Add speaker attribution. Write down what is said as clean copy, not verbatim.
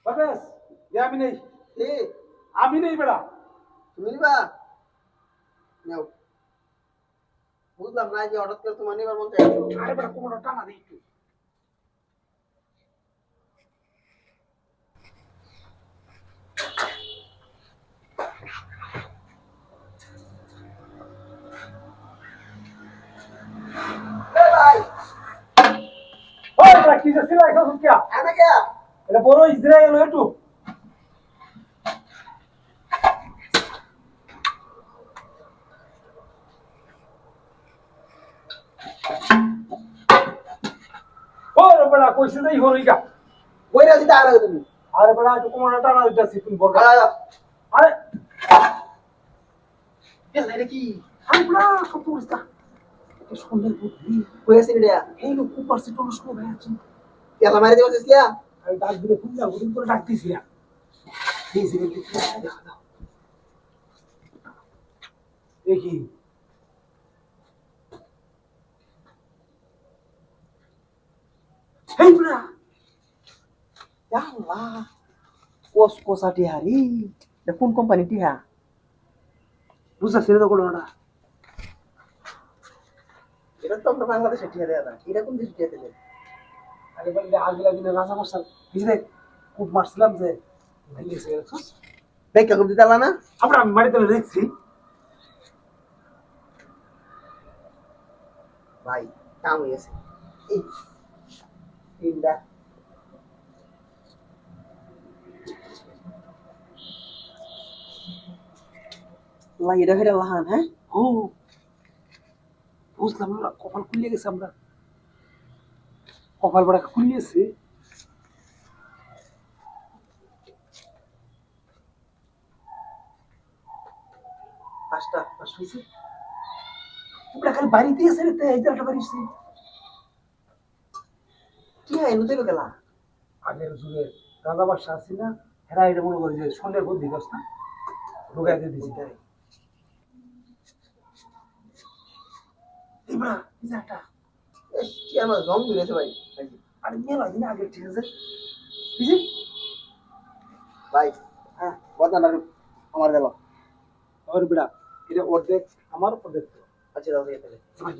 Speaker 1: পারভেজ আমি নেই
Speaker 2: কে
Speaker 1: আমি নেই বেড়া
Speaker 2: তুমি নিবা নাও বুঝলাম না যে হঠাৎ করে তোমার নিবার মন চাইছো
Speaker 1: আরে বেড়া কোমরটা টানা দিই একটু
Speaker 2: ভাই
Speaker 1: ওই বেড়া কি যে সিলাই খাও কি
Speaker 2: এনে কে
Speaker 1: এটা বড় ইসরায়েল একটু ওই বেড়া কইছে দেই হরিকা
Speaker 2: কইরা দিতে আরে তুমি
Speaker 1: আরে বেড়া একটু কোমরটা টানা দিতেছি তুমি বলবা
Speaker 2: আরে
Speaker 1: আরে
Speaker 2: এটা কি
Speaker 1: আরে বেড়া কত উস্তা এটা সুন্দর বুদ্ধি
Speaker 2: কইছে রে
Speaker 1: এই লোক উপর সে টলস করে ভাই আছে
Speaker 2: কেলা মারি দিছিস কিয়া
Speaker 1: আমি ডাক দিলে খুব না গুদিন করে ডাক দিছি না এই যে দেখা দাও দেখি এই বেড়া
Speaker 2: আল্লাহ কোস কোসাটি হারি এটা কোন কোম্পানি টিহা
Speaker 1: বুঝা ছেড়ে দাও কোনটা
Speaker 2: এটা তো আমরা বাংলাদেশে টিহা দেয়া না এটা কোন দেশে টিহা দিলে
Speaker 1: আরে বলে আগলা দিনে রাজা মাস্টার বুঝলে খুব মারছিলাম যে ভেঙেছে
Speaker 2: দেখ কেমন দিতে আলা না
Speaker 1: আমরা আমি বাড়িতে দেখছি
Speaker 2: ভাই কাম হয়েছে এই তিনটা লাগিয়ে ফেরা লাহান হ্যাঁ
Speaker 1: ও বুঝলাম আমরা কপাল খুলে গেছে আমরা কপাল বড়া খুলিয়েছে
Speaker 2: পাঁচটা
Speaker 1: হয়েছে ওটা খালি বাড়িতে এসে রে এই একটা বাড়ি এসে
Speaker 2: টিহা এনে দেবে গেলা
Speaker 1: আগের যুগে রাজা বাদশা আছে না হেরা এটা মনে করি যে সন্ধ্যের বুদ্ধি গাছ না ঢুকাই দিয়ে দিছি এবার এই যে একটা
Speaker 2: কি আমার জম ধরেছে ভাই
Speaker 1: আরে মেলা দিন আগে ঠিক আছে এই যে
Speaker 2: ভাই হ্যাঁ বদনাটা আমার গেল
Speaker 1: আর বেড়া এটা অর্ধেক আমার অর্ধেক
Speaker 2: আচ্ছা দাও দিয়ে তাহলে
Speaker 1: তোমার